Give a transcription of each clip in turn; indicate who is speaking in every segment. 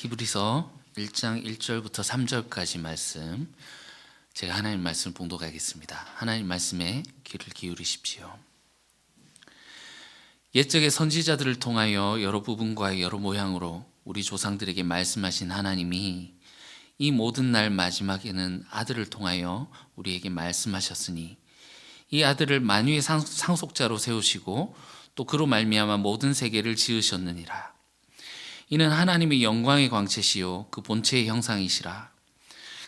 Speaker 1: 히브리서 1장 1절부터 3절까지 말씀, 제가 하나님 말씀을 봉독하겠습니다. 하나님 말씀에 귀를 기울이십시오. 옛적의 선지자들을 통하여 여러 부분과 여러 모양으로 우리 조상들에게 말씀하신 하나님이 이 모든 날 마지막에는 아들을 통하여 우리에게 말씀하셨으니 이 아들을 만유의 상속자로 세우시고 또 그로 말미암아 모든 세계를 지으셨느니라. 이는 하나님의 영광의 광채시요 그 본체의 형상이시라.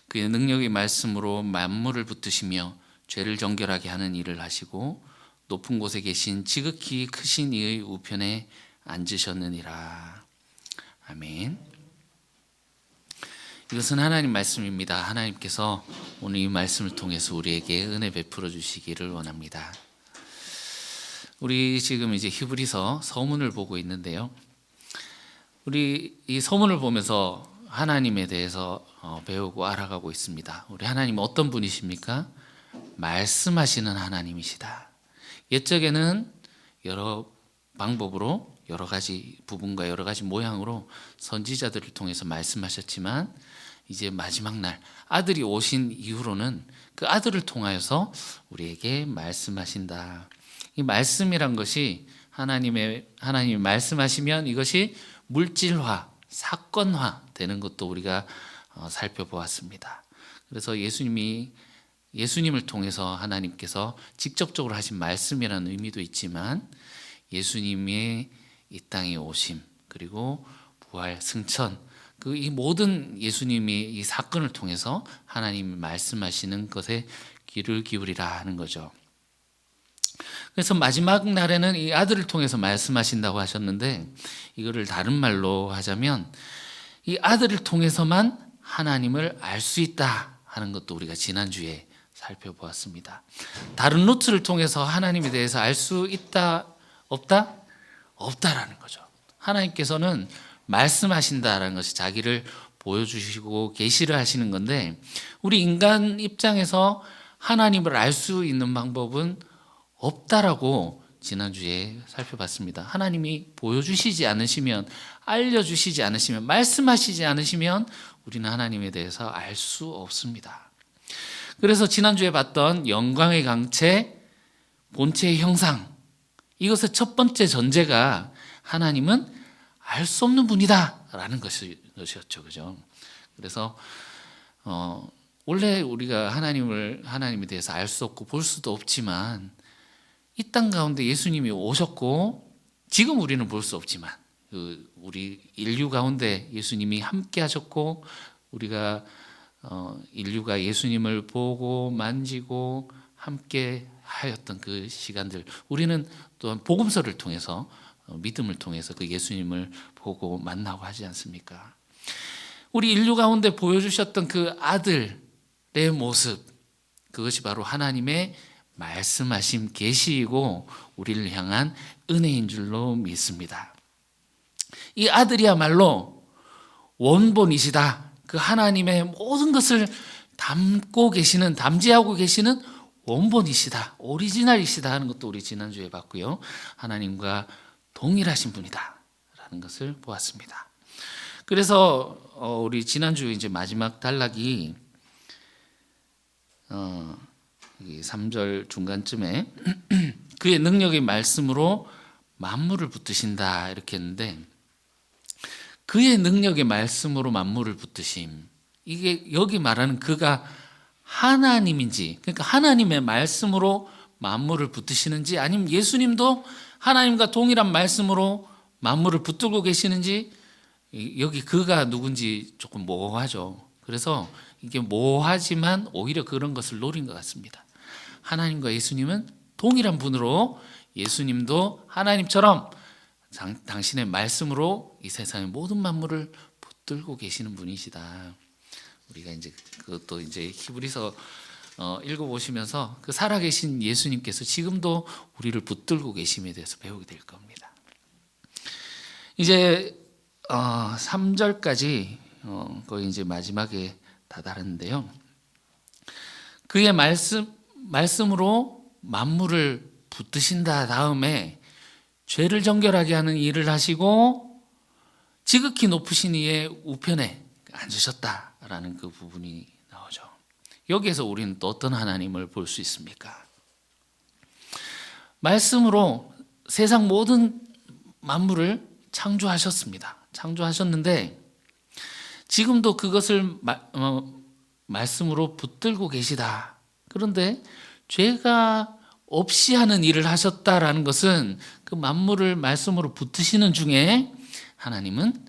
Speaker 1: 그의 능력의 말씀으로 만물을 붙드시며 죄를 정결하게 하는 일을 하시고 높은 곳에 계신 지극히 크신 이의 우편에 앉으셨느니라. 아멘. 이것은 하나님 말씀입니다. 하나님께서 오늘 이 말씀을 통해서 우리에게 은혜 베풀어 주시기를 원합니다. 우리 지금 이제 히브리서 서문을 보고 있는데요. 우리 이 서문을 보면서 하나님에 대해서 배우고 알아가고 있습니다. 우리 하나님은 어떤 분이십니까? 말씀하시는 하나님이시다. 옛적에는 여러 방법으로 여러 가지 부분과 여러 가지 모양으로 선지자들을 통해서 말씀하셨지만 이제 마지막 날 아들이 오신 이후로는 그 아들을 통하여서 우리에게 말씀하신다. 이 말씀이란 것이 하나님이 말씀하시면 이것이 물질화, 사건화 되는 것도 우리가 살펴보았습니다. 그래서 예수님을 통해서 하나님께서 직접적으로 하신 말씀이라는 의미도 있지만 예수님의 이 땅에 오심, 그리고 부활, 승천, 이 모든 예수님이 이 사건을 통해서 하나님이 말씀하시는 것에 귀를 기울이라 하는 거죠. 그래서 마지막 날에는 이 아들을 통해서 말씀하신다고 하셨는데, 이거를 다른 말로 하자면 이 아들을 통해서만 하나님을 알 수 있다 하는 것도 우리가 지난주에 살펴보았습니다. 다른 루트를 통해서 하나님에 대해서 알 수 있다, 없다? 없다라는 거죠. 하나님께서는 말씀하신다라는 것이 자기를 보여주시고 계시를 하시는 건데, 우리 인간 입장에서 하나님을 알 수 있는 방법은 없다라고 지난주에 살펴봤습니다. 하나님이 보여주시지 않으시면, 알려주시지 않으시면, 말씀하시지 않으시면 우리는 하나님에 대해서 알 수 없습니다. 그래서 지난주에 봤던 영광의 강체, 본체의 형상, 이것의 첫 번째 전제가 하나님은 알 수 없는 분이다 라는 것이었죠. 그죠? 그래서 원래 우리가 하나님에 대해서 알 수 없고 볼 수도 없지만 이 땅 가운데 예수님이 오셨고, 지금 우리는 볼 수 없지만 우리 인류 가운데 예수님이 함께 하셨고, 우리가 인류가 예수님을 보고 만지고 함께 하였던 그 시간들, 우리는 또한 복음서를 통해서, 믿음을 통해서 그 예수님을 보고 만나고 하지 않습니까? 우리 인류 가운데 보여주셨던 그 아들의 모습, 그것이 바로 하나님의 말씀하심 계시이고 우리를 향한 은혜인 줄로 믿습니다. 이 아들이야말로 원본이시다. 그 하나님의 모든 것을 담지하고 계시는 원본이시다, 오리지널이시다 하는 것도 우리 지난주에 봤고요. 하나님과 동일하신 분이다 라는 것을 보았습니다. 그래서 우리 지난주 이제 마지막 단락이 3절 중간쯤에 그의 능력의 말씀으로 만물을 붙드신다 이렇게 했는데, 그의 능력의 말씀으로 만물을 붙드심, 이게 여기 말하는 그가 하나님인지, 그러니까 하나님의 말씀으로 만물을 붙드시는지, 아니면 예수님도 하나님과 동일한 말씀으로 만물을 붙들고 계시는지, 여기 그가 누군지 조금 모호하죠. 그래서 이게 모호하지만 오히려 그런 것을 노린 것 같습니다. 하나님과 예수님은 동일한 분으로, 예수님도 하나님처럼 당신의 말씀으로 이 세상의 모든 만물을 붙들고 계시는 분이시다. 우리가 이제 그것도 이제 히브리서 읽어보시면서 그 살아계신 예수님께서 지금도 우리를 붙들고 계심에 대해서 배우게 될 겁니다. 이제 3절까지 거의 이제 마지막에 다다랐는데요. 그의 말씀으로 만물을 붙드신다 다음에 죄를 정결하게 하는 일을 하시고 지극히 높으신 이의 우편에 앉으셨다라는 그 부분이 나오죠. 여기에서 우리는 또 어떤 하나님을 볼 수 있습니까? 말씀으로 세상 모든 만물을 창조하셨습니다. 창조하셨는데 지금도 그것을 말씀으로 붙들고 계시다. 그런데 죄가 없이 하는 일을 하셨다라는 것은 그 만물을 말씀으로 붙드시는 중에 하나님은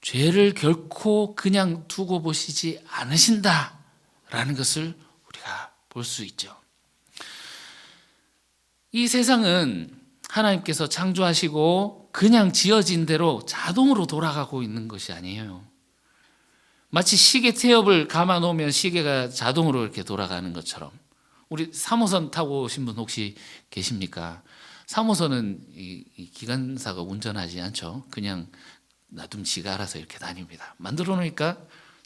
Speaker 1: 죄를 결코 그냥 두고 보시지 않으신다라는 것을 우리가 볼 수 있죠. 이 세상은 하나님께서 창조하시고 그냥 지어진 대로 자동으로 돌아가고 있는 것이 아니에요. 마치 시계 태엽을 감아 놓으면 시계가 자동으로 이렇게 돌아가는 것처럼. 우리 3호선 타고 오신 분 혹시 계십니까? 3호선은 이 기관사가 운전하지 않죠. 그냥 놔두면 지가 알아서 이렇게 다닙니다. 만들어 놓으니까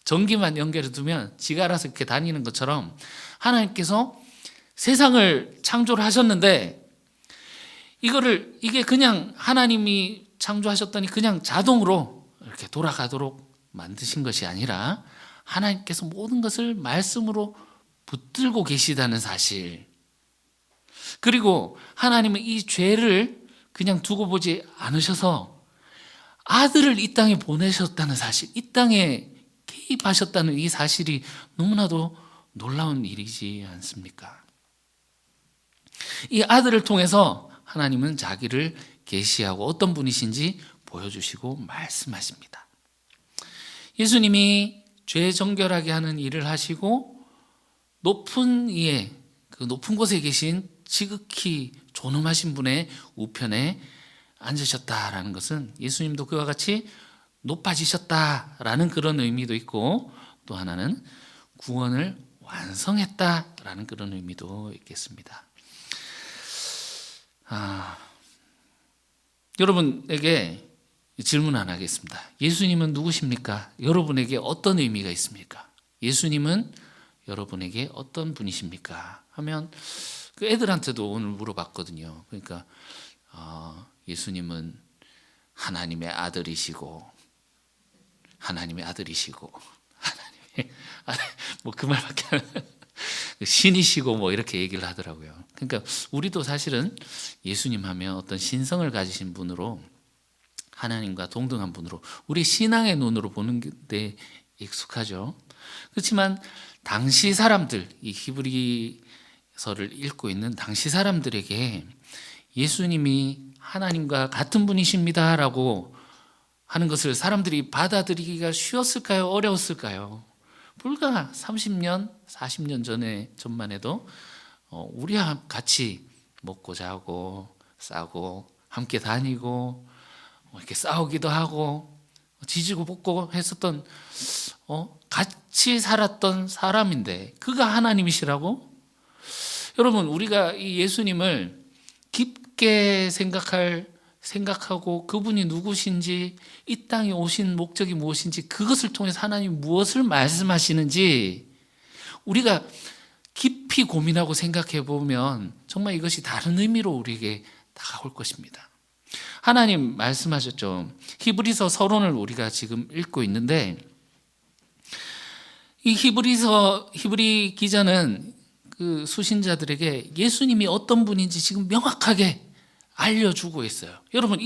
Speaker 1: 전기만 연결해 두면 지가 알아서 이렇게 다니는 것처럼 하나님께서 세상을 창조를 하셨는데 이게 그냥 하나님이 창조하셨더니 그냥 자동으로 이렇게 돌아가도록 만드신 것이 아니라 하나님께서 모든 것을 말씀으로 붙들고 계시다는 사실, 그리고 하나님은 이 죄를 그냥 두고 보지 않으셔서 아들을 이 땅에 보내셨다는 사실, 이 땅에 개입하셨다는 이 사실이 너무나도 놀라운 일이지 않습니까? 이 아들을 통해서 하나님은 자기를 계시하고 어떤 분이신지 보여주시고 말씀하십니다. 예수님이 죄 정결하게 하는 일을 하시고 높은 이에 그 높은 곳에 계신 지극히 존엄하신 분의 우편에 앉으셨다라는 것은 예수님도 그와 같이 높아지셨다라는 그런 의미도 있고, 또 하나는 구원을 완성했다라는 그런 의미도 있겠습니다. 여러분에게 질문 하나 하겠습니다. 예수님은 누구십니까? 여러분에게 어떤 의미가 있습니까? 예수님은 여러분에게 어떤 분이십니까? 하면 그 애들한테도 오늘 물어봤거든요. 그러니까 예수님은 하나님의 아들이시고 하나님의 뭐 그 말밖에 안 신이시고 뭐 이렇게 얘기를 하더라고요. 그러니까 우리도 사실은 예수님 하면 어떤 신성을 가지신 분으로, 하나님과 동등한 분으로 우리 신앙의 눈으로 보는 데 익숙하죠. 그렇지만 당시 사람들, 이 히브리서를 읽고 있는 당시 사람들에게 예수님이 하나님과 같은 분이십니다라고 하는 것을 사람들이 받아들이기가 쉬웠을까요? 어려웠을까요? 불과 30년, 40년 전만 해도 우리와 같이 먹고 자고 싸고 함께 다니고 이렇게 싸우기도 하고 지지고 볶고 했었던 같이 살았던 사람인데 그가 하나님이시라고? 여러분, 우리가 이 예수님을 깊게 생각하고 그분이 누구신지, 이 땅에 오신 목적이 무엇인지, 그것을 통해서 하나님이 무엇을 말씀하시는지 우리가 깊이 고민하고 생각해 보면 정말 이것이 다른 의미로 우리에게 다가올 것입니다. 하나님 말씀하셨죠. 히브리서 서론을 우리가 지금 읽고 있는데, 이 히브리 기자는 그 수신자들에게 예수님이 어떤 분인지 지금 명확하게 알려주고 있어요. 여러분,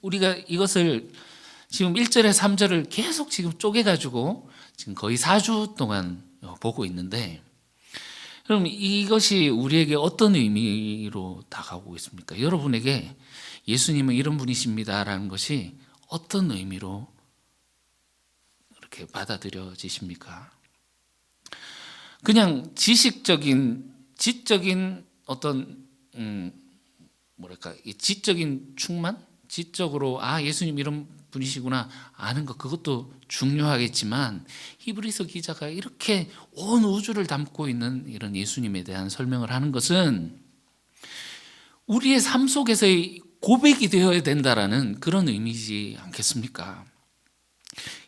Speaker 1: 우리가 이것을 지금 1절에 3절을 계속 지금 쪼개가지고 지금 거의 4주 동안 보고 있는데, 그럼 이것이 우리에게 어떤 의미로 다가오고 있습니까? 여러분에게 예수님은 이런 분이십니다라는 것이 어떤 의미로 이렇게 지십니까? 그냥 지적인 어떤 이 지적인 충만? 지적으로 예수님 이런 분이시구나 아는 것, 그것도 중요하겠지만 히브리서 기자가 이렇게 온 우주를 담고 있는 이런 예수님에 대한 설명을 하는 것은 우리의 삶 속에서의 고백이 되어야 된다라는 그런 의미지 않겠습니까?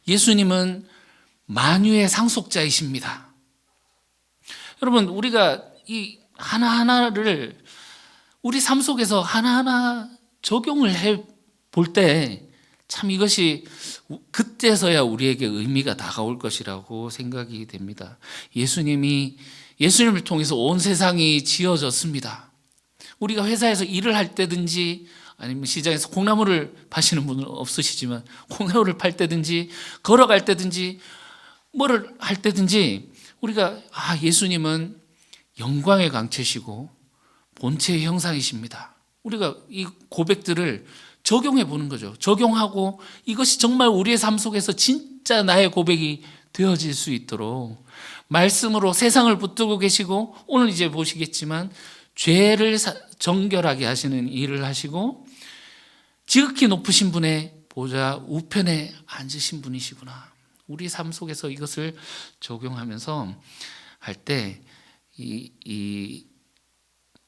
Speaker 1: 예수님은 만유의 상속자이십니다. 여러분, 우리가 이 하나하나를 우리 삶 속에서 하나하나 적용을 해 볼 때 참 이것이 그때서야 우리에게 의미가 다가올 것이라고 생각이 됩니다. 예수님을 통해서 온 세상이 지어졌습니다. 우리가 회사에서 일을 할 때든지 아니면 시장에서 콩나물을 파시는 분은 없으시지만 콩나물을 팔 때든지 걸어갈 때든지 뭐를 할 때든지 우리가 예수님은 영광의 강체시고 본체의 형상이십니다. 우리가 이 고백들을 적용해 보는 거죠. 적용하고 이것이 정말 우리의 삶 속에서 진짜 나의 고백이 되어질 수 있도록 말씀으로 세상을 붙들고 계시고 오늘 이제 보시겠지만 죄를 정결하게 하시는 일을 하시고 지극히 높으신 분의 보좌 우편에 앉으신 분이시구나. 우리 삶 속에서 이것을 적용하면서 할 때 이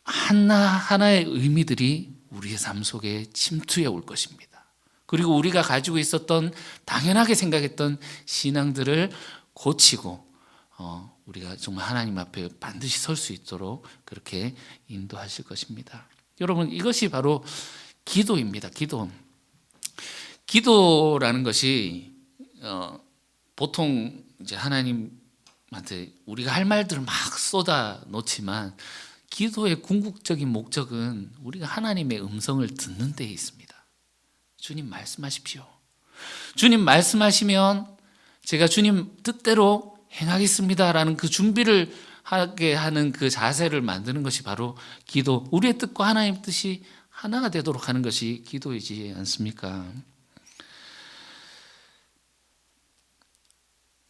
Speaker 1: 하나하나의 의미들이 우리의 삶 속에 침투해 올 것입니다. 그리고 우리가 가지고 있었던 당연하게 생각했던 신앙들을 고치고 우리가 정말 하나님 앞에 반드시 설 수 있도록 그렇게 인도하실 것입니다. 여러분, 이것이 바로 기도입니다. 기도라는 것이 보통 이제 하나님한테 우리가 할 말들을 막 쏟아 놓지만 기도의 궁극적인 목적은 우리가 하나님의 음성을 듣는 데에 있습니다. 주님 말씀하십시오. 주님 말씀하시면 제가 주님 뜻대로 행하겠습니다라는 그 준비를 하게 하는 그 자세를 만드는 것이 바로 기도. 우리의 뜻과 하나님의 뜻이 하나가 되도록 하는 것이 기도이지 않습니까?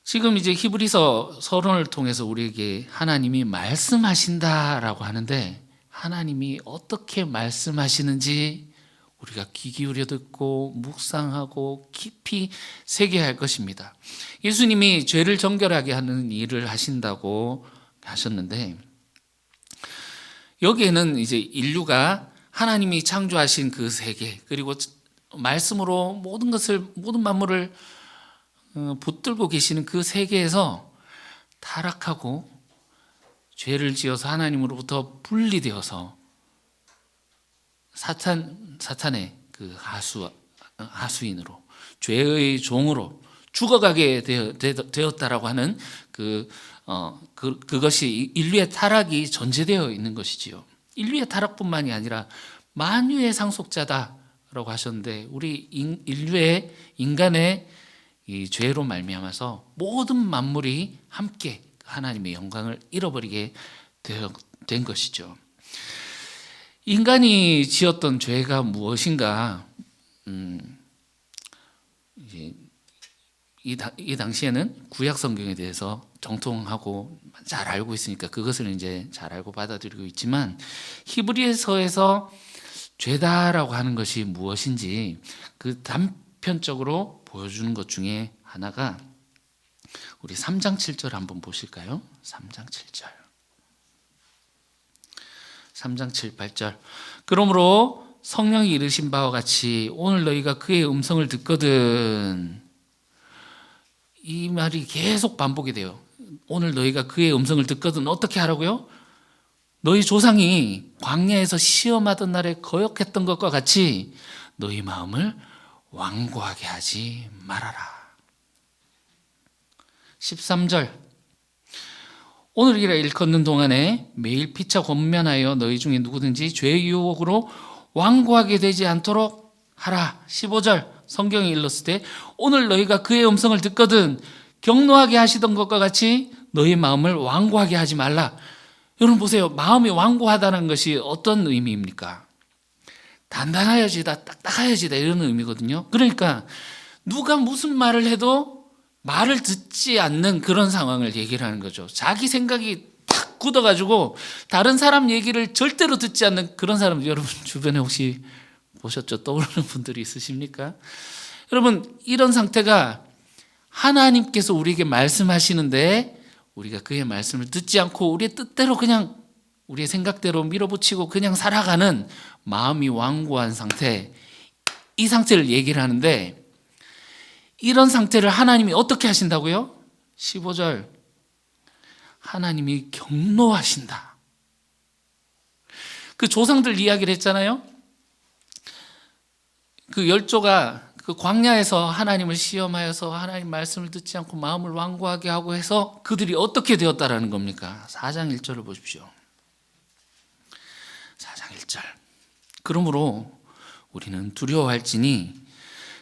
Speaker 1: 지금 이제 히브리서 서론을 통해서 우리에게 하나님이 말씀하신다라고 하는데 하나님이 어떻게 말씀하시는지 우리가 귀 기울여 듣고 묵상하고 깊이 새겨야 할 것입니다. 예수님이 죄를 정결하게 하는 일을 하신다고 하셨는데 여기에는 이제 인류가 하나님이 창조하신 그 세계 그리고 말씀으로 모든 만물을 붙들고 계시는 그 세계에서 타락하고 죄를 지어서 하나님으로부터 분리되어서 사탄의 그 하수인으로 죄의 종으로 죽어가게 되었다라고 하는 그것이 인류의 타락이 전제되어 있는 것이지요. 인류의 타락뿐만이 아니라 만유의 상속자다라고 하셨는데 우리 인간의 이 죄로 말미암아서 모든 만물이 함께 하나님의 영광을 잃어버리게 된 것이죠. 인간이 지었던 죄가 무엇인가? 이 당시에는 구약 성경에 대해서 정통하고 잘 알고 있으니까 그것을 이제 잘 알고 받아들이고 있지만 히브리서에서 죄다라고 하는 것이 무엇인지 그 단편적으로 보여주는 것 중에 하나가 우리 3장 7절 한번 보실까요? 3장 7절 3장 7, 8절 그러므로 성령이 이르신 바와 같이 오늘 너희가 그의 음성을 듣거든. 이 말이 계속 반복이 돼요. 오늘 너희가 그의 음성을 듣거든 어떻게 하라고요? 너희 조상이 광야에서 시험하던 날에 거역했던 것과 같이 너희 마음을 완고하게 하지 말아라. 13절 오늘 우리가 일컫는 동안에 매일 피차 권면하여 너희 중에 누구든지 죄의 유혹으로 완고하게 되지 않도록 하라. 15절 성경에 일렀을 때 오늘 너희가 그의 음성을 듣거든 경노하게 하시던 것과 같이 너희 마음을 완고하게 하지 말라. 여러분 보세요. 마음이 완고하다는 것이 어떤 의미입니까? 단단하여지다, 딱딱하여지다 이런 의미거든요. 그러니까 누가 무슨 말을 해도 말을 듣지 않는 그런 상황을 얘기를 하는 거죠. 자기 생각이 탁 굳어가지고 다른 사람 얘기를 절대로 듣지 않는 그런 사람 여러분 주변에 혹시 보셨죠? 떠오르는 분들이 있으십니까? 여러분 이런 상태가 하나님께서 우리에게 말씀하시는데 우리가 그의 말씀을 듣지 않고 우리의 뜻대로 그냥 우리의 생각대로 밀어붙이고 그냥 살아가는 마음이 완고한 상태, 이 상태를 얘기를 하는데 이런 상태를 하나님이 어떻게 하신다고요? 15절 하나님이 경노하신다. 그 조상들 이야기를 했잖아요. 그 열조가 그 광야에서 하나님을 시험하여서 하나님 말씀을 듣지 않고 마음을 완고하게 하고 해서 그들이 어떻게 되었다라는 겁니까? 4장 1절을 보십시오. 4장 1절. 그러므로 우리는 두려워할지니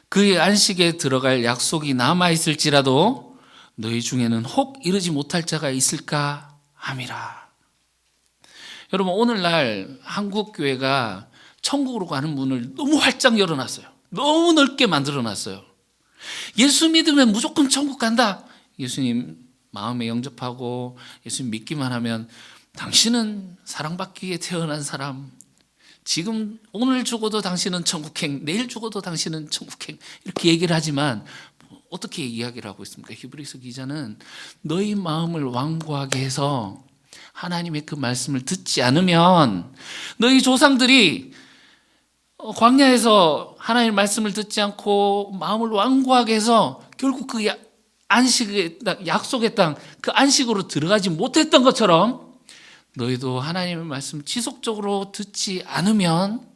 Speaker 1: 그의 안식에 들어갈 약속이 남아있을지라도 너희 중에는 혹 이르지 못할 자가 있을까 함이라. 여러분, 오늘날 한국 교회가 천국으로 가는 문을 너무 활짝 열어놨어요. 너무 넓게 만들어놨어요. 예수 믿으면 무조건 천국 간다. 예수님 마음에 영접하고 예수님 믿기만 하면 당신은 사랑받기 위해 태어난 사람, 지금 오늘 죽어도 당신은 천국행, 내일 죽어도 당신은 천국행, 이렇게 얘기를 하지만 어떻게 이야기를 하고 있습니까? 히브리서 기자는 너희 마음을 완고하게 해서 하나님의 그 말씀을 듣지 않으면 너희 조상들이 광야에서 하나님의 말씀을 듣지 않고 마음을 완고하게 해서 결국 그 안식의 땅, 약속의 땅, 그 안식으로 들어가지 못했던 것처럼 너희도 하나님의 말씀을 지속적으로 듣지 않으면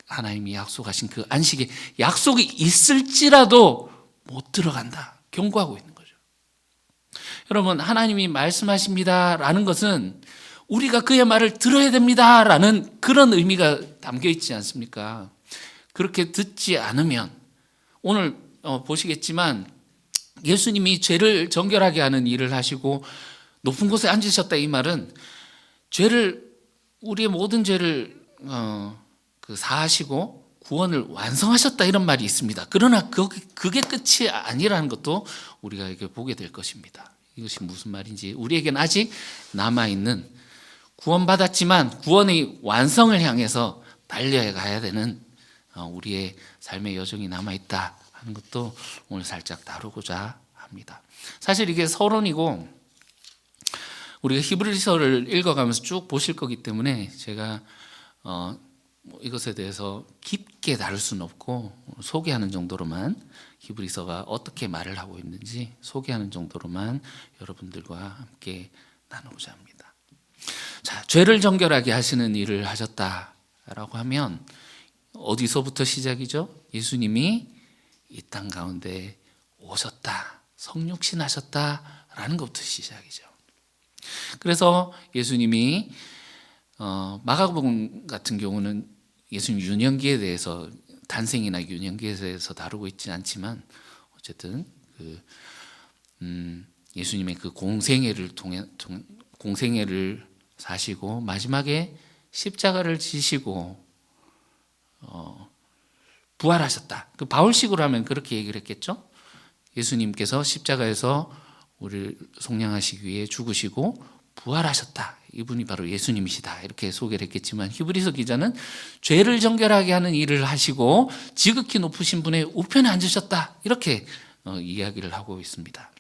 Speaker 1: 하나님이 약속하신 그 안식에 약속이 있을지라도 못 들어간다. 경고하고 있는 거죠. 여러분, 하나님이 말씀하십니다라는 것은 우리가 그의 말을 들어야 됩니다라는 그런 의미가 담겨 있지 않습니까? 그렇게 듣지 않으면 오늘 보시겠지만 예수님이 죄를 정결하게 하는 일을 하시고 높은 곳에 앉으셨다, 이 말은 우리의 모든 죄를 사하시고 구원을 완성하셨다, 이런 말이 있습니다. 그러나 그게 끝이 아니라는 것도 우리가 이렇게 보게 될 것입니다. 이것이 무슨 말인지, 우리에게는 아직 남아있는, 구원받았지만 구원의 완성을 향해서 달려가야 되는 우리의 삶의 여정이 남아있다 하는 것도 오늘 살짝 다루고자 합니다. 사실 이게 서론이고 우리가 히브리서를 읽어가면서 쭉 보실 거기 때문에 제가 이것에 대해서 깊게 다룰 수는 없고 소개하는 정도로만, 히브리서가 어떻게 말을 하고 있는지 소개하는 정도로만 여러분들과 함께 나누고자 합니다. 자, 죄를 정결하게 하시는 일을 하셨다라고 하면 어디서부터 시작이죠? 예수님이 이 땅 가운데 오셨다, 성육신 하셨다라는 것부터 시작이죠. 그래서 예수님이 마가복음 같은 경우는 예수님 유년기에 대해서, 탄생이나 유년기에 대해서 다루고 있지 않지만 어쨌든 예수님의 그 공생애를 사시고 마지막에 십자가를 지시고 부활하셨다. 그 바울식으로 하면 그렇게 얘기를 했겠죠. 예수님께서 십자가에서 우리를 속량하시기 위해 죽으시고 부활하셨다. 이분이 바로 예수님이시다. 이렇게 소개를 했겠지만 히브리서 기자는 죄를 정결하게 하는 일을 하시고 지극히 높으신 분의 우편에 앉으셨다. 이렇게 이야기를 하고 있습니다.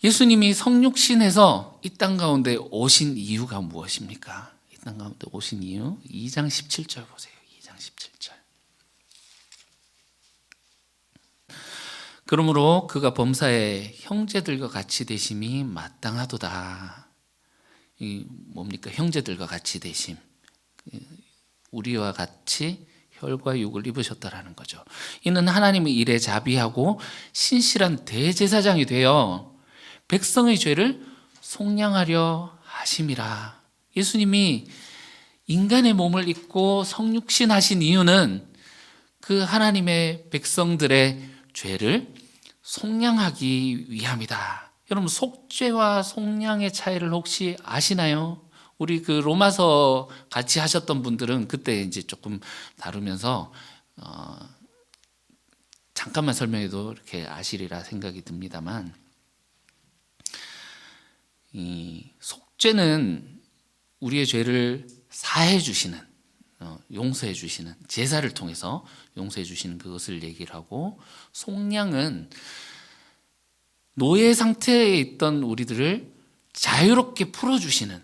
Speaker 1: 예수님이 성육신해서 이 땅 가운데 오신 이유가 무엇입니까? 이 땅 가운데 오신 이유 2장 17절 보세요. 2장 17절. 그러므로 그가 범사에 형제들과 같이 되심이 마땅하도다. 이 뭡니까? 형제들과 같이 되심. 우리와 같이 혈과 육을 입으셨다라는 거죠. 이는 하나님의 일에 자비하고 신실한 대제사장이 되어 백성의 죄를 속량하려 하심이라. 예수님이 인간의 몸을 입고 성육신 하신 이유는 그 하나님의 백성들의 죄를 속량하기 위함이다. 여러분, 속죄와 속량의 차이를 혹시 아시나요? 우리 그 로마서 같이 하셨던 분들은 그때 이제 조금 다루면서 잠깐만 설명해도 이렇게 아시리라 생각이 듭니다만, 이 속죄는 우리의 죄를 사해 주시는, 용서해 주시는, 제사를 통해서 용서해 주시는 그것을 얘기를 하고, 속량은 노예 상태에 있던 우리들을 자유롭게 풀어주시는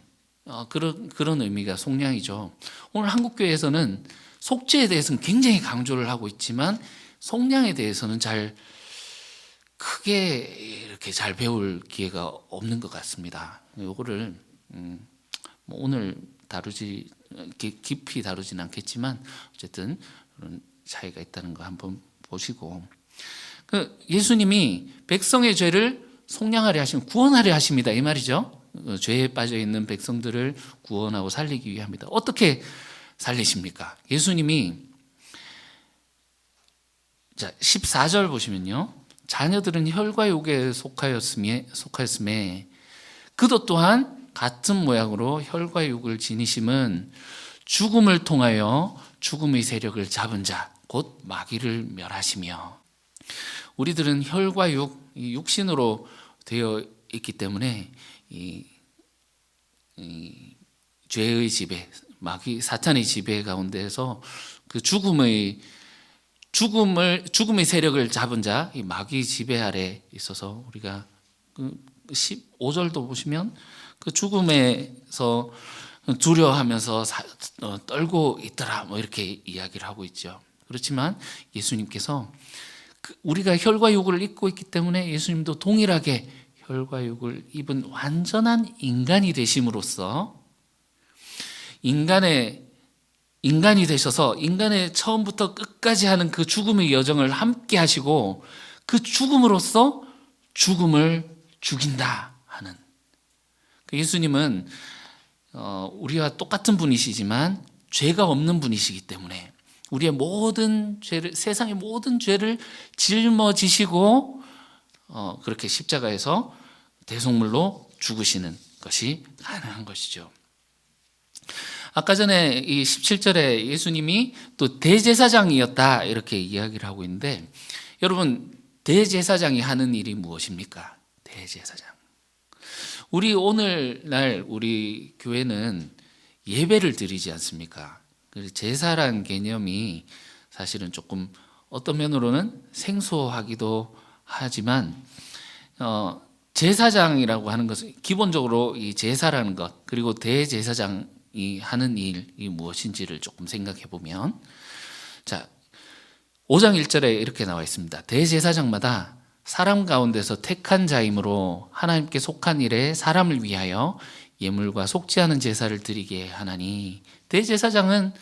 Speaker 1: 그런 의미가 속량이죠. 오늘 한국교회에서는 속죄에 대해서는 굉장히 강조를 하고 있지만 속량에 대해서는 크게 이렇게 잘 배울 기회가 없는 것 같습니다. 이거를 오늘 깊이 다루진 않겠지만 어쨌든 차이가 있다는 거 한번 보시고, 예수님이 백성의 죄를 속량하려 하시면 구원하려 하십니다, 이 말이죠. 죄에 빠져 있는 백성들을 구원하고 살리기 위함이다. 어떻게 살리십니까? 예수님이, 자 14절 보시면요, 자녀들은 혈과 육에 속하였음에 그도 또한 같은 모양으로 혈과 육을 지니심은 죽음을 통하여 죽음의 세력을 잡은 자 곧 마귀를 멸하시며, 우리들은 혈과 육신으로 되어 있기 때문에 이 죄의 지배, 마귀 사탄의 지배 가운데서 그 죽음의 세력을 잡은 자, 이 마귀 지배 아래 있어서 우리가 그 15절도 보시면 그 죽음에서 두려워하면서 떨고 있더라, 뭐 이렇게 이야기를 하고 있죠. 그렇지만 예수님께서 우리가 혈과 육을 입고 있기 때문에 예수님도 동일하게 혈과 육을 입은 완전한 인간이 되심으로써 인간이 되셔서 인간의 처음부터 끝까지 하는 그 죽음의 여정을 함께 하시고 그 죽음으로써 죽음을 죽인다 하는, 예수님은 우리와 똑같은 분이시지만 죄가 없는 분이시기 때문에 우리의 모든 죄를, 세상의 모든 죄를 짊어지시고 그렇게 십자가에서 대속물로 죽으시는 것이 가능한 것이죠. 아까 전에 이 17절에 예수님이 또 대제사장이었다 이렇게 이야기를 하고 있는데, 여러분 대제사장이 하는 일이 무엇입니까? 대제사장. 우리 오늘날 우리 교회는 예배를 드리지 않습니까? 제사란 개념이 사실은 조금 어떤 면으로는 생소하기도 하지만 제사장이라고 하는 것은 기본적으로 이 제사라는 것, 그리고 대제사장이 하는 일이 무엇인지를 조금 생각해 보면, 자 5장 1절에 이렇게 나와 있습니다. 대제사장마다 사람 가운데서 택한 자이므로 하나님께 속한 일에 사람을 위하여 예물과 속지 않은 제사를 드리게 하나니, 대제사장은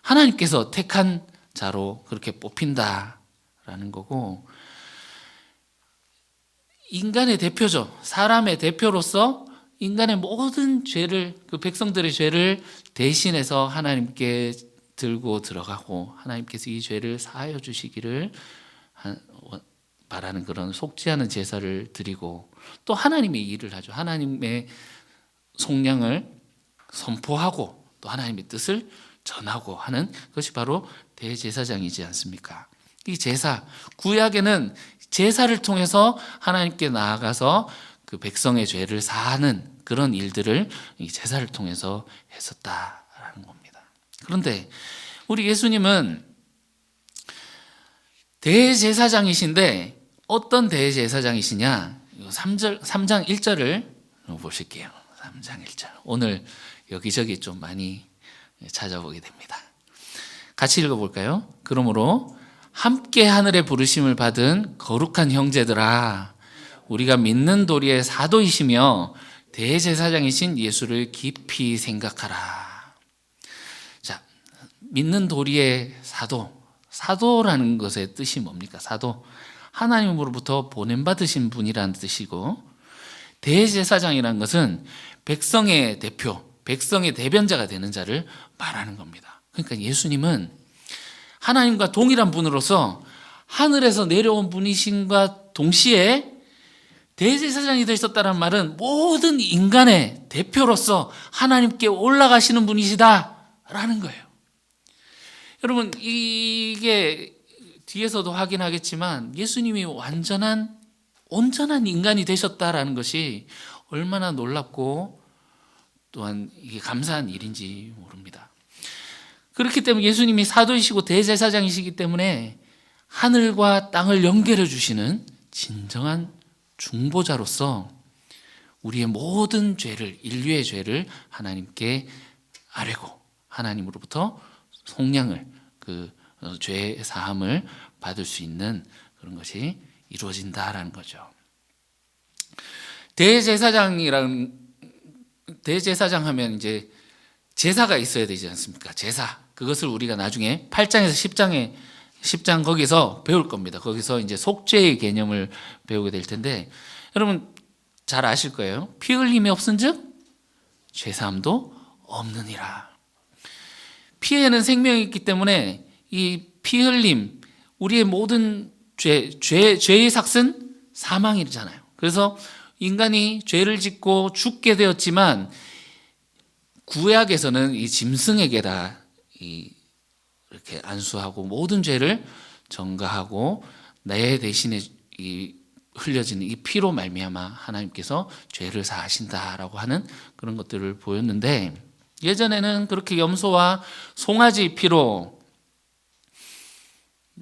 Speaker 1: 하나님께서 택한 자로 그렇게 뽑힌다라는 거고, 인간의 대표죠. 사람의 대표로서 인간의 모든 죄를, 그 백성들의 죄를 대신해서 하나님께 들고 들어가고 하나님께서 이 죄를 사하여 주시기를 바라는 그런 속지 않은 제사를 드리고, 또 하나님의 일을 하죠. 하나님의 속량을 선포하고 또 하나님의 뜻을 전하고 하는 것이 바로 대제사장이지 않습니까? 이 제사, 구약에는 제사를 통해서 하나님께 나아가서 그 백성의 죄를 사하는 그런 일들을 이 제사를 통해서 했었다라는 겁니다. 그런데 우리 예수님은 대제사장이신데 어떤 대제사장이시냐? 3장 1절을 보실게요. 3장 1절. 오늘 여기저기 좀 많이 찾아보게 됩니다. 같이 읽어볼까요? 그러므로 함께 하늘의 부르심을 받은 거룩한 형제들아, 우리가 믿는 도리의 사도이시며 대제사장이신 예수를 깊이 생각하라. 자, 믿는 도리의 사도라는 것의 뜻이 뭡니까? 사도, 하나님으로부터 보냄받으신 분이라는 뜻이고, 대제사장이라는 것은 백성의 대표, 백성의 대변자가 되는 자를 말하는 겁니다. 그러니까 예수님은 하나님과 동일한 분으로서 하늘에서 내려온 분이신과 동시에 대제사장이 되셨다는 말은 모든 인간의 대표로서 하나님께 올라가시는 분이시다라는 거예요. 여러분, 이게 뒤에서도 확인하겠지만 예수님이 온전한 인간이 되셨다라는 것이 얼마나 놀랍고 또한 이게 감사한 일인지 모릅니다. 그렇기 때문에 예수님이 사도이시고 대제사장이시기 때문에 하늘과 땅을 연결해 주시는 진정한 중보자로서 우리의 모든 죄를, 인류의 죄를 하나님께 아뢰고 하나님으로부터 속량을, 그 죄 사함을 받을 수 있는 그런 것이 이루어진다라는 거죠. 대제사장 하면 이제 제사가 있어야 되지 않습니까? 제사. 그것을 우리가 나중에 8장에서 10장에 10장 거기서 배울 겁니다. 거기서 이제 속죄의 개념을 배우게 될 텐데, 여러분 잘 아실 거예요. 피 흘림이 없은즉 죄사함도 없느니라. 피에는 생명이 있기 때문에 이 피 흘림, 우리의 모든 죄의 삭은 사망이잖아요. 그래서 인간이 죄를 짓고 죽게 되었지만 구약에서는 이 짐승에게다 이렇게 안수하고 모든 죄를 전가하고 내 대신에 이 흘려지는 이 피로 말미암아 하나님께서 죄를 사하신다라고 하는 그런 것들을 보였는데, 예전에는 그렇게 염소와 송아지 피로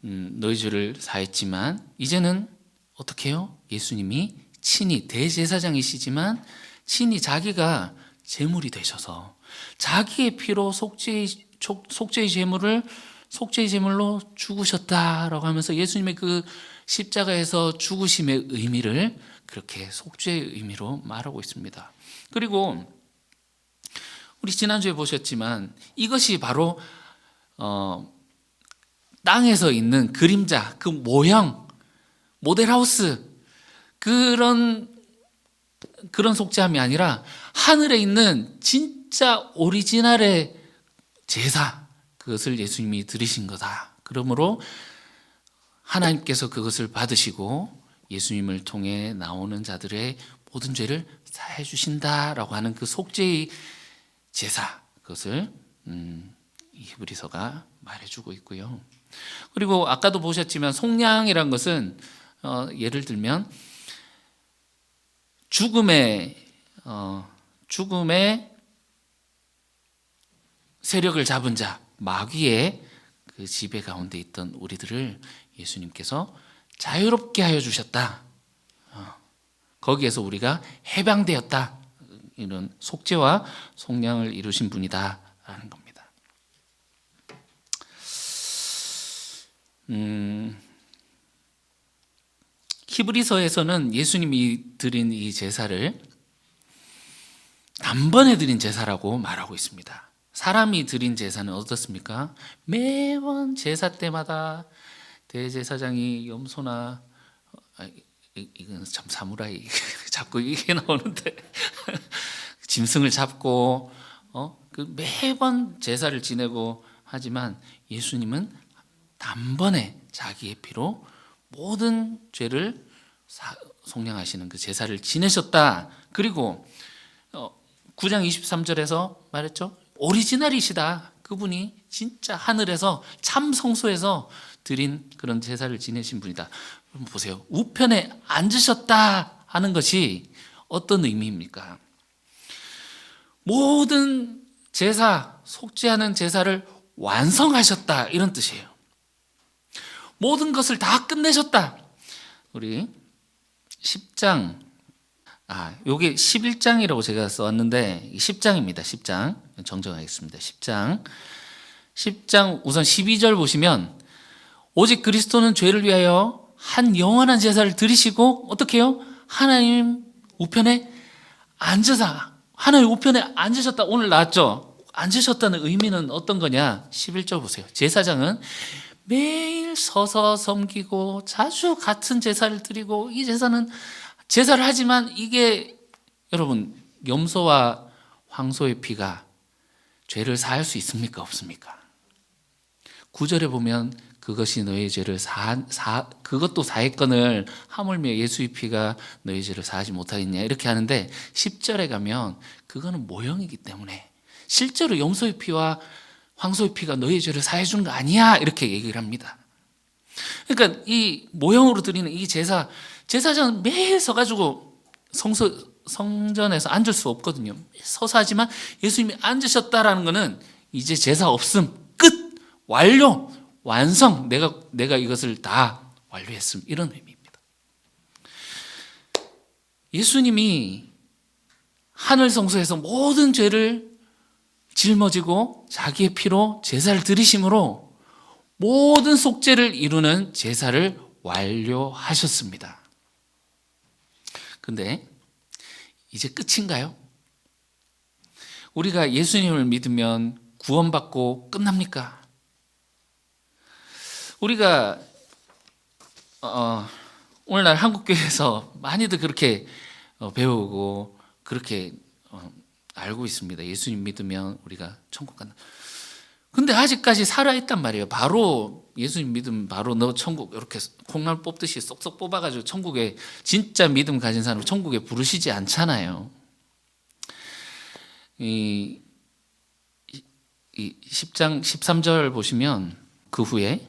Speaker 1: 너희 죄를 사했지만 이제는 어떻게 해요? 예수님이 친히 대제사장이시지만 친히 자기가 제물이 되셔서 자기의 피로 속죄의 제물로 죽으셨다라고 하면서 예수님의 그 십자가에서 죽으심의 의미를 그렇게 속죄의 의미로 말하고 있습니다. 그리고 우리 지난주에 보셨지만 이것이 바로 땅에서 있는 그림자, 그 모형, 모델하우스, 그런 속죄함이 아니라 하늘에 있는 진짜 오리지널의 제사, 그것을 예수님이 드리신 거다. 그러므로 하나님께서 그것을 받으시고 예수님을 통해 나오는 자들의 모든 죄를 사해 주신다라고 하는 그 속죄의 제사, 그것을 히브리서가 말해주고 있고요. 그리고 아까도 보셨지만 속량이란 것은 예를 들면 죽음의 세력을 잡은 자, 마귀의 그 지배 가운데 있던 우리들을 예수님께서 자유롭게 하여 주셨다. 거기에서 우리가 해방되었다. 이런 속죄와 속량을 이루신 분이다라는 겁니다. 히브리서에서는 예수님이 드린 이 제사를 단번에 드린 제사라고 말하고 있습니다. 사람이 드린 제사는 어떻습니까? 매번 제사 때마다 대제사장이 염소나, 이건 참 사무라이 자꾸 이게 나오는데 짐승을 잡고 그 매번 제사를 지내고 하지만 예수님은 단번에 자기의 피로 모든 죄를 속량하시는 그 제사를 지내셨다. 그리고 9장 23절에서 말했죠. 오리지널이시다. 그분이 진짜 하늘에서 참 성소에서 드린 그런 제사를 지내신 분이다. 여러분 보세요. 우편에 앉으셨다 하는 것이 어떤 의미입니까? 모든 제사, 속죄하는 제사를 완성하셨다, 이런 뜻이에요. 모든 것을 다 끝내셨다. 우리 10장, 요게 11장이라고 제가 써왔는데 10장입니다. 10장 정정하겠습니다. 10장 우선 12절 보시면, 오직 그리스도는 죄를 위하여 한 영원한 제사를 드리시고 어떻게 해요? 하나님 우편에 앉으사, 하나님 우편에 앉으셨다. 오늘 나왔죠? 앉으셨다는 의미는 어떤 거냐? 11절 보세요. 제사장은 매일 서서 섬기고 자주 같은 제사를 드리고, 이 제사를 하지만 이게 여러분 염소와 황소의 피가 죄를 사할 수 있습니까? 없습니까? 9절에 보면 그것이 너희 죄를 그것도 사했건을 하물며 예수의 피가 너희 죄를 사하지 못하겠냐, 이렇게 하는데 10절에 가면 그거는 모형이기 때문에 실제로 염소의 피와 황소의 피가 너희 죄를 사해 준 거 아니야, 이렇게 얘기를 합니다. 그러니까 이 모형으로 드리는 이 제사장은 매일 서가지고 성전에서 앉을 수 없거든요. 서서 하지만 예수님이 앉으셨다라는 것은 이제 제사 없음, 끝, 완료, 완성, 내가 이것을 다 완료했음, 이런 의미입니다. 예수님이 하늘 성소에서 모든 죄를 짊어지고 자기의 피로 제사를 드리심으로 모든 속죄를 이루는 제사를 완료하셨습니다. 근데 이제 끝인가요? 우리가 예수님을 믿으면 구원받고 끝납니까? 우리가 오늘날 한국교회에서 많이들 그렇게 배우고 그렇게 알고 있습니다. 예수님 믿으면 우리가 천국 간다. 근데 아직까지 살아있단 말이에요. 바로 예수님 믿으면 바로 너 천국 이렇게 콩나물 뽑듯이 쏙쏙 뽑아가지고 천국에 진짜 믿음 가진 사람 천국에 부르시지 않잖아요. 이 10장 13절 보시면 그 후에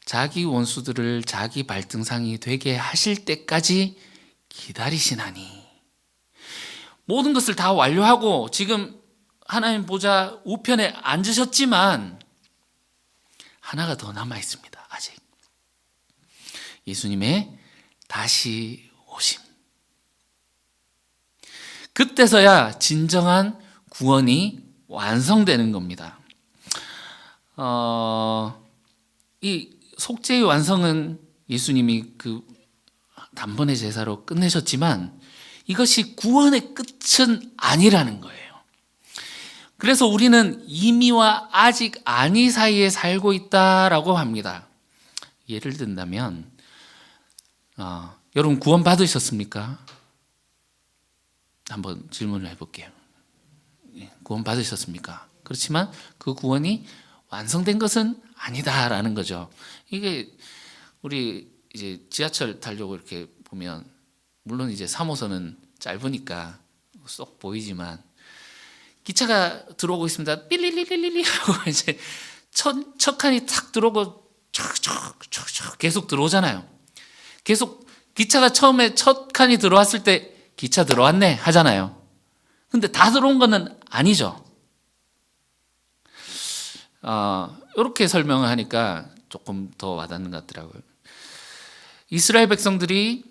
Speaker 1: 자기 원수들을 자기 발등상이 되게 하실 때까지 기다리시나니, 모든 것을 다 완료하고 지금 하나님 보좌 우편에 앉으셨지만 하나가 더 남아 있습니다. 아직 예수님의 다시 오심. 그때서야 진정한 구원이 완성되는 겁니다. 이 속죄의 완성은 예수님이 그 단번에 제사로 끝내셨지만 이것이 구원의 끝은 아니라는 거예요. 그래서 우리는 이미와 아직 아니 사이에 살고 있다라고 합니다. 예를 든다면 여러분 구원 받으셨습니까? 한번 질문을 해볼게요. 구원 받으셨습니까? 그렇지만 그 구원이 완성된 것은 아니다라는 거죠. 이게 우리 이제 지하철 타려고 이렇게 보면 물론 이제 3호선은 짧으니까 쏙 보이지만 기차가 들어오고 있습니다. 삐리리리리리 하고 이제 첫 칸이 탁 들어오고 촥촥촥촥 계속 들어오잖아요. 계속 기차가 처음에 첫 칸이 들어왔을 때 기차 들어왔네 하잖아요. 근데 다 들어온 거는 아니죠. 이렇게 설명을 하니까 조금 더 와닿는 것 같더라고요. 이스라엘 백성들이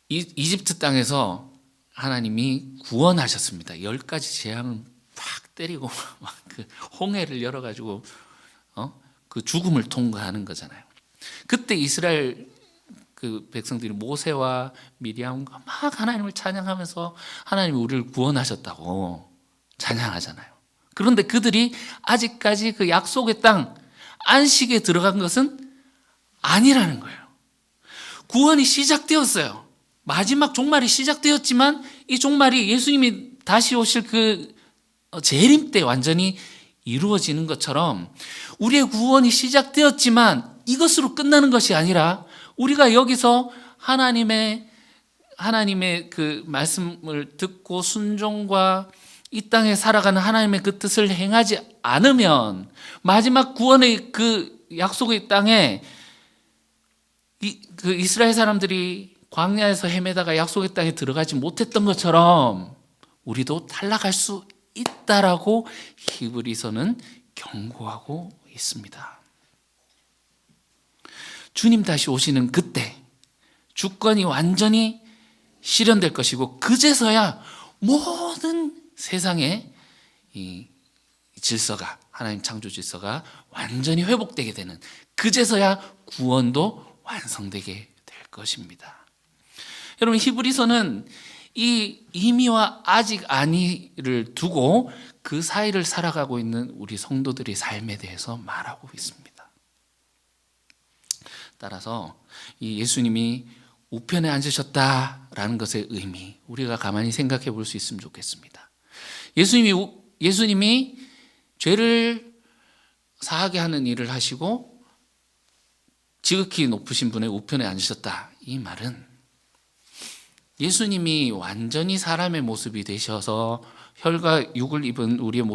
Speaker 1: 이집트 땅에서 하나님이 구원하셨습니다. 10가지 재앙을 팍 때리고 막 그 홍해를 열어가지고 그 죽음을 통과하는 거잖아요. 그때 이스라엘 그 백성들이 모세와 미리암과 막 하나님을 찬양하면서 하나님이 우리를 구원하셨다고 찬양하잖아요. 그런데 그들이 아직까지 그 약속의 땅 안식에 들어간 것은 아니라는 거예요. 구원이 시작되었어요. 마지막 종말이 시작되었지만 이 종말이 예수님이 다시 오실 그 재림 때 완전히 이루어지는 것처럼 우리의 구원이 시작되었지만 이것으로 끝나는 것이 아니라 우리가 여기서 하나님의 그 말씀을 듣고 순종과 이 땅에 살아가는 하나님의 그 뜻을 행하지 않으면 마지막 구원의 그 약속의 땅에 그 이스라엘 사람들이 광야에서 헤매다가 약속의 땅에 들어가지 못했던 것처럼 우리도 탈락할 수 있다라고 히브리서는 경고하고 있습니다. 주님 다시 오시는 그때 주권이 완전히 실현될 것이고 그제서야 모든 세상의 이 질서가 하나님 창조 질서가 완전히 회복되게 되는 그제서야 구원도 완성되게 될 것입니다. 여러분 히브리서는 이 이미와 아직 아니를 두고 그 사이를 살아가고 있는 우리 성도들의 삶에 대해서 말하고 있습니다. 따라서 이 예수님이 우편에 앉으셨다라는 것의 의미 우리가 가만히 생각해 볼 수 있으면 좋겠습니다. 예수님이 죄를 사하게 하는 일을 하시고 지극히 높으신 분의 우편에 앉으셨다. 이 말은 예수님이 완전히 사람의 모습이 되셔서 혈과 육을 입은 우리의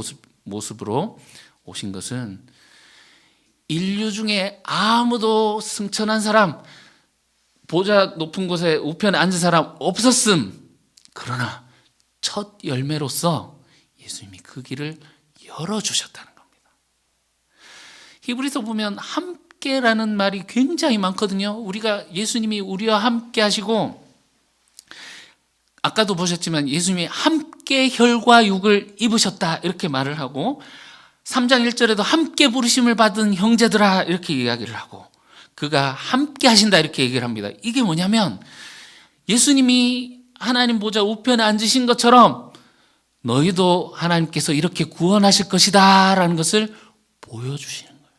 Speaker 1: 모습으로 오신 것은 인류 중에 아무도 승천한 사람, 보좌 높은 곳에 우편에 앉은 사람 없었음. 그러나 첫 열매로서 예수님이 그 길을 열어주셨다는 겁니다. 히브리서 보면 함께라는 말이 굉장히 많거든요. 우리가 예수님이 우리와 함께 하시고 아까도 보셨지만 예수님이 함께 혈과 육을 입으셨다 이렇게 말을 하고 3장 1절에도 함께 부르심을 받은 형제들아 이렇게 이야기를 하고 그가 함께 하신다 이렇게 얘기를 합니다. 이게 뭐냐면 예수님이 하나님 보좌 우편에 앉으신 것처럼 너희도 하나님께서 이렇게 구원하실 것이다 라는 것을 보여주시는 거예요.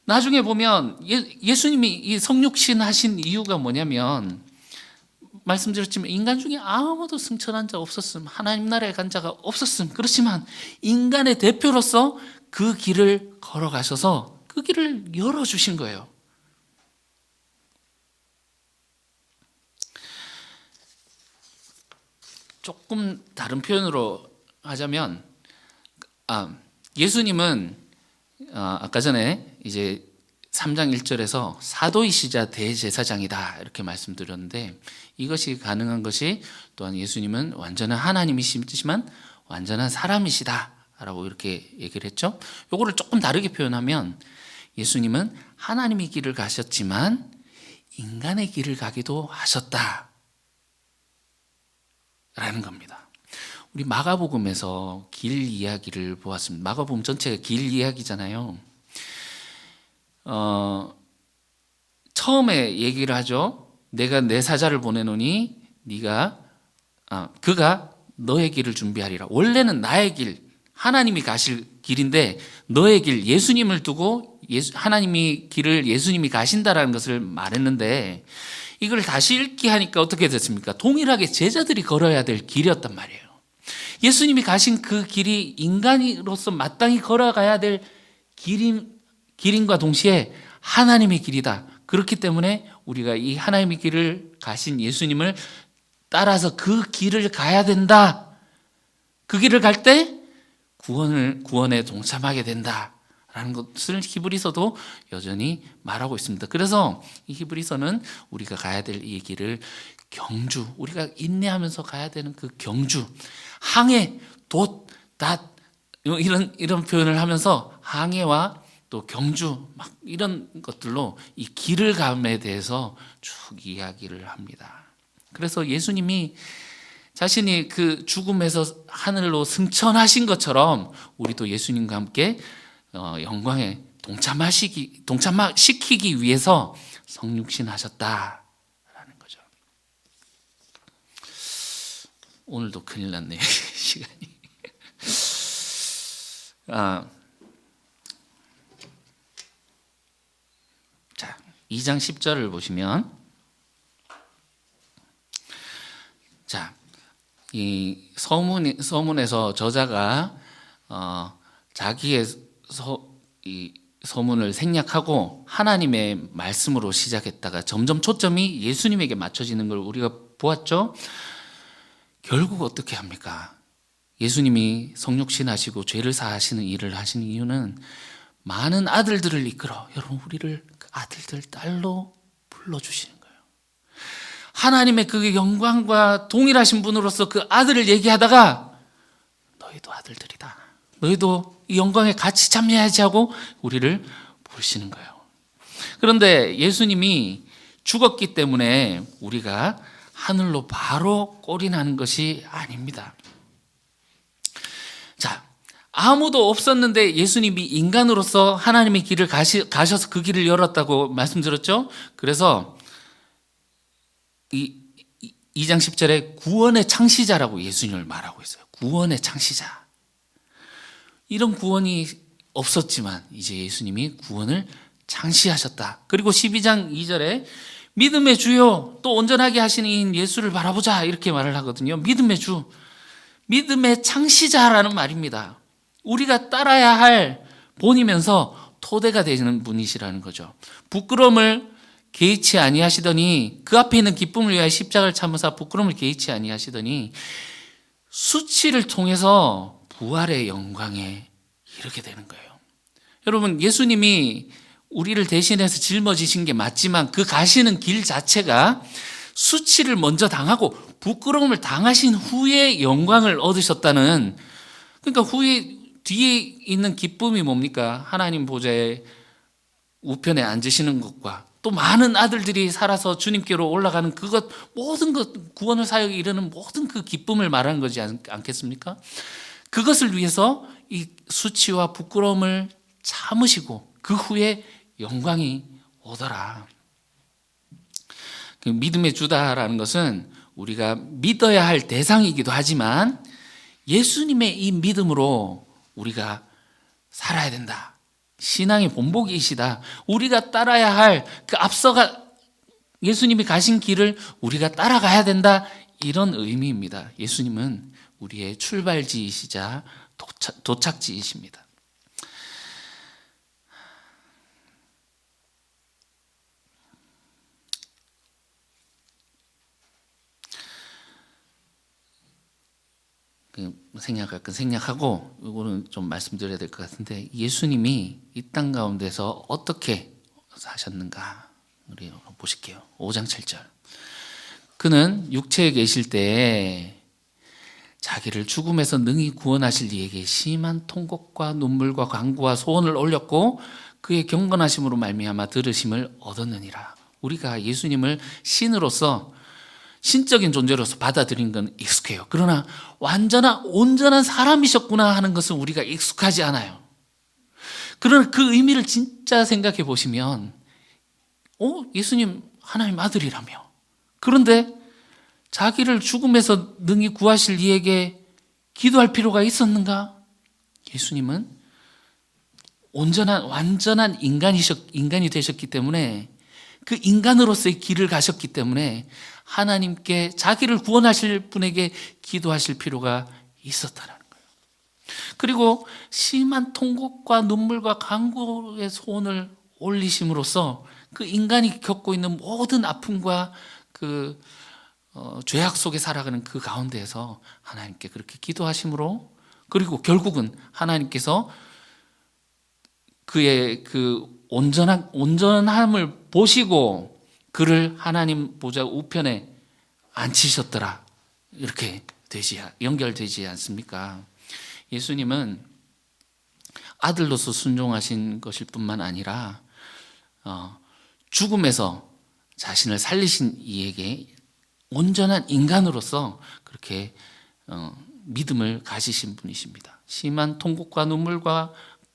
Speaker 1: 나중에 보면 예수님이 이 성육신 하신 이유가 뭐냐면, 말씀드렸지만 인간 중에 아무도 승천한 자 없었음, 하나님 나라에 간 자가 없었음. 그렇지만 인간의 대표로서 그 길을 걸어가셔서 그 길을 열어주신 거예요. 조금 다른 표현으로 하자면, 예수님은 아까 전에 이제 3장 1절에서 사도이시자 대제사장이다 이렇게 말씀드렸는데, 이것이 가능한 것이 또한 예수님은 완전한 하나님이시지만 완전한 사람이시다 라고 이렇게 얘기를 했죠. 요거를 조금 다르게 표현하면, 예수님은 하나님의 길을 가셨지만 인간의 길을 가기도 하셨다 라는 겁니다. 우리 마가복음에서 길 이야기를 보았습니다. 마가복음 전체가 길 이야기잖아요. 처음에 얘기를 하죠. 내가 내 사자를 보내노니 그가 너의 길을 준비하리라. 원래는 나의 길, 하나님이 가실 길인데 너의 길, 예수님을 두고 하나님이 길을 예수님이 가신다라는 것을 말했는데, 이걸 다시 읽기 하니까 어떻게 됐습니까? 동일하게 제자들이 걸어야 될 길이었단 말이에요. 예수님이 가신 그 길이 인간으로서 마땅히 걸어가야 될 길인과 동시에 하나님의 길이다. 그렇기 때문에 우리가 이 하나님의 길을 가신 예수님을 따라서 그 길을 가야 된다. 그 길을 갈 때 구원에 동참하게 된다 라는 것을 히브리서도 여전히 말하고 있습니다. 그래서 이 히브리서는 우리가 가야 될 이 길을 경주, 우리가 인내하면서 가야 되는 그 경주, 항해, 이런 표현을 하면서 항해와 또 경주 막 이런 것들로 이 길을 감에 대해서 쭉 이야기를 합니다. 그래서 예수님이 자신이 그 죽음에서 하늘로 승천하신 것처럼 우리도 예수님과 함께 영광에 동참시키기 위해서 성육신하셨다라는 거죠. 오늘도 큰일 났네 시간이. 자, 2장 10절을 보시면, 자, 이 서문에서 저자가 자기의 이 서문을 생략하고 하나님의 말씀으로 시작했다가 점점 초점이 예수님에게 맞춰지는 걸 우리가 보았죠. 결국 어떻게 합니까? 예수님이 성육신하시고 죄를 사하시는 일을 하시는 이유는 많은 아들들을 이끌어, 여러분, 우리를 그 아들들, 딸로 불러주시는 거예요. 하나님의 그 영광과 동일하신 분으로서 그 아들을 얘기하다가 너희도 아들들이다, 너희도 이 영광에 같이 참여해야지 하고 우리를 부르시는 거예요. 그런데 예수님이 죽었기 때문에 우리가 하늘로 바로 꼬리나는 것이 아닙니다. 자, 아무도 없었는데 예수님이 인간으로서 하나님의 길을 가셔서 그 길을 열었다고 말씀드렸죠. 그래서 2장 10절에 구원의 창시자라고 예수님을 말하고 있어요. 구원의 창시자. 이런 구원이 없었지만 이제 예수님이 구원을 창시하셨다. 그리고 12장 2절에 믿음의 주요, 또 온전하게 하시는 이인 예수를 바라보자, 이렇게 말을 하거든요. 믿음의 주, 믿음의 창시자라는 말입니다. 우리가 따라야 할 본이면서 토대가 되는 분이시라는 거죠. 부끄러움을 개의치 아니하시더니, 그 앞에 있는 기쁨을 위하여 십자가를 참으사 부끄러움을 개의치 아니하시더니 수치를 통해서 부활의 영광에 이르게 되는 거예요. 여러분, 예수님이 우리를 대신해서 짊어지신 게 맞지만 그 가시는 길 자체가 수치를 먼저 당하고 부끄러움을 당하신 후에 영광을 얻으셨다는, 그러니까 후에 뒤에 있는 기쁨이 뭡니까? 하나님 보좌의 우편에 앉으시는 것과 또 많은 아들들이 살아서 주님께로 올라가는 그것, 모든 것, 구원을 사역에 이르는 모든 그 기쁨을 말하는 거지 않겠습니까? 그것을 위해서 이 수치와 부끄러움을 참으시고 그 후에 영광이 오더라. 믿음의 주다라는 것은 우리가 믿어야 할 대상이기도 하지만 예수님의 이 믿음으로 우리가 살아야 된다. 신앙의 본보기이시다. 우리가 따라야 할 그 앞서가 예수님이 가신 길을 우리가 따라가야 된다. 이런 의미입니다. 예수님은 우리의 출발지이시자 도착지이십니다. 생략하고 이거는 좀 말씀드려야 될 것 같은데, 예수님이 이 땅 가운데서 어떻게 사셨는가 우리 보실게요. 5장 7절. 그는 육체에 계실 때에 자기를 죽음에서 능히 구원하실 이에게 심한 통곡과 눈물과 간구와 소원을 올렸고 그의 경건하심으로 말미암아 들으심을 얻었느니라. 우리가 예수님을 신으로서, 신적인 존재로서 받아들인 건 익숙해요. 그러나 온전한 사람이셨구나 하는 것은 우리가 익숙하지 않아요. 그러나 그 의미를 진짜 생각해 보시면 예수님 하나님 아들이라며, 그런데 자기를 죽음에서 능히 구하실 이에게 기도할 필요가 있었는가? 예수님은 완전한 인간이 되셨기 때문에, 그 인간으로서의 길을 가셨기 때문에 하나님께 자기를 구원하실 분에게 기도하실 필요가 있었다는 거예요. 그리고 심한 통곡과 눈물과 간구의 소원을 올리심으로써 그 인간이 겪고 있는 모든 아픔과 그 죄악 속에 살아가는 그 가운데에서 하나님께 그렇게 기도하심으로, 그리고 결국은 하나님께서 그의 그 온전함을 보시고 그를 하나님 보좌 우편에 앉히셨더라. 이렇게 연결되지 않습니까? 예수님은 아들로서 순종하신 것일 뿐만 아니라 죽음에서 자신을 살리신 이에게 온전한 인간으로서 그렇게 믿음을 가지신 분이십니다. 심한 통곡과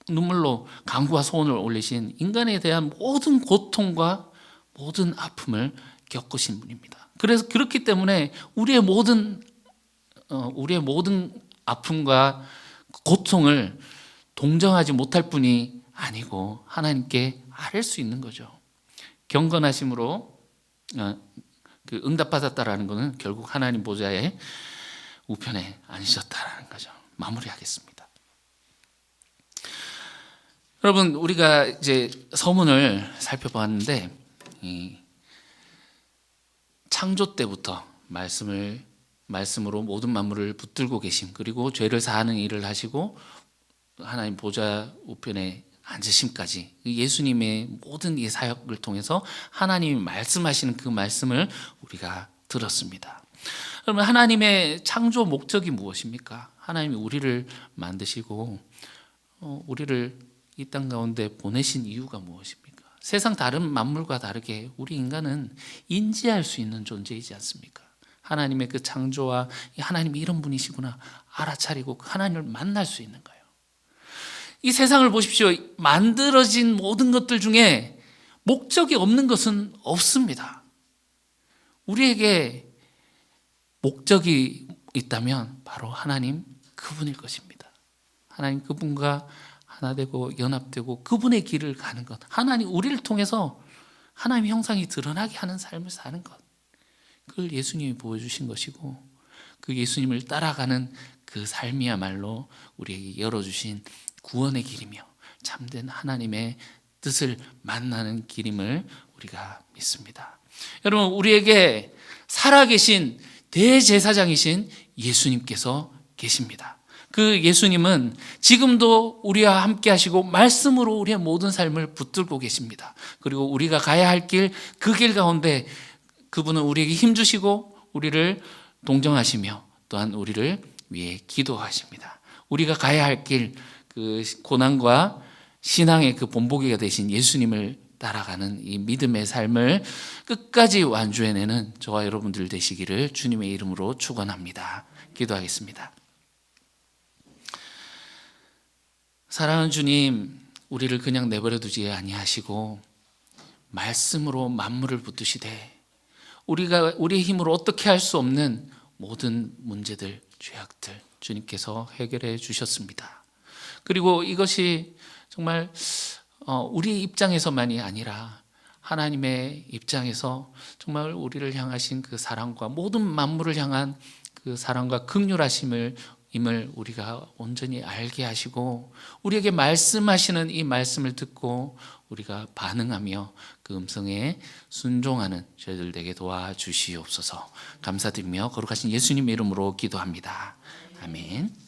Speaker 1: 눈물로 간구와 소원을 올리신, 인간에 대한 모든 고통과 모든 아픔을 겪으신 분입니다. 그래서 그렇기 때문에 우리의 모든 아픔과 고통을 동정하지 못할 뿐이 아니고 하나님께 아뢰 수 있는 거죠. 경건하심으로 그 응답받았다라는 것은 결국 하나님 보좌의 우편에 앉으셨다라는 거죠. 마무리하겠습니다. 여러분, 우리가 이제 서문을 살펴봤는데, 창조 때부터 말씀으로 모든 만물을 붙들고 계심, 그리고 죄를 사하는 일을 하시고 하나님 보좌 우편에 앉으심까지, 예수님의 모든 이 사역을 통해서 하나님이 말씀하시는 그 말씀을 우리가 들었습니다. 그러면 하나님의 창조 목적이 무엇입니까? 하나님이 우리를 만드시고 우리를 이 땅 가운데 보내신 이유가 무엇입니까? 세상 다른 만물과 다르게 우리 인간은 인지할 수 있는 존재이지 않습니까? 하나님의 그 창조와 하나님이 이런 분이시구나 알아차리고 하나님을 만날 수 있는 거예요. 이 세상을 보십시오. 만들어진 모든 것들 중에 목적이 없는 것은 없습니다. 우리에게 목적이 있다면 바로 하나님 그분일 것입니다. 하나님 그분과 하나 되고 연합되고 그분의 길을 가는 것, 하나님 우리를 통해서 하나님의 형상이 드러나게 하는 삶을 사는 것, 그걸 예수님이 보여주신 것이고, 그 예수님을 따라가는 그 삶이야말로 우리에게 열어주신 구원의 길이며 참된 하나님의 뜻을 만나는 길임을 우리가 믿습니다. 여러분, 우리에게 살아계신 대제사장이신 예수님께서 계십니다. 그 예수님은 지금도 우리와 함께 하시고 말씀으로 우리의 모든 삶을 붙들고 계십니다. 그리고 우리가 가야 할 길, 그 길 가운데 그분은 우리에게 힘주시고 우리를 동정하시며 또한 우리를 위해 기도하십니다. 우리가 가야 할 길, 그 고난과 신앙의 그 본보기가 되신 예수님을 따라가는 이 믿음의 삶을 끝까지 완주해내는 저와 여러분들 되시기를 주님의 이름으로 축원합니다. 기도하겠습니다. 사랑하는 주님, 우리를 그냥 내버려 두지 아니하시고 말씀으로 만물을 붙드시되 우리가 우리의 힘으로 어떻게 할 수 없는 모든 문제들, 죄악들 주님께서 해결해 주셨습니다. 그리고 이것이 정말 우리 입장에서만이 아니라 하나님의 입장에서 정말 우리를 향하신 그 사랑과 모든 만물을 향한 그 사랑과 긍휼하심을 임을 우리가 온전히 알게 하시고 우리에게 말씀하시는 이 말씀을 듣고 우리가 반응하며 그 음성에 순종하는 저희들 되게 도와주시옵소서. 감사드리며 거룩하신 예수님의 이름으로 기도합니다. 아멘.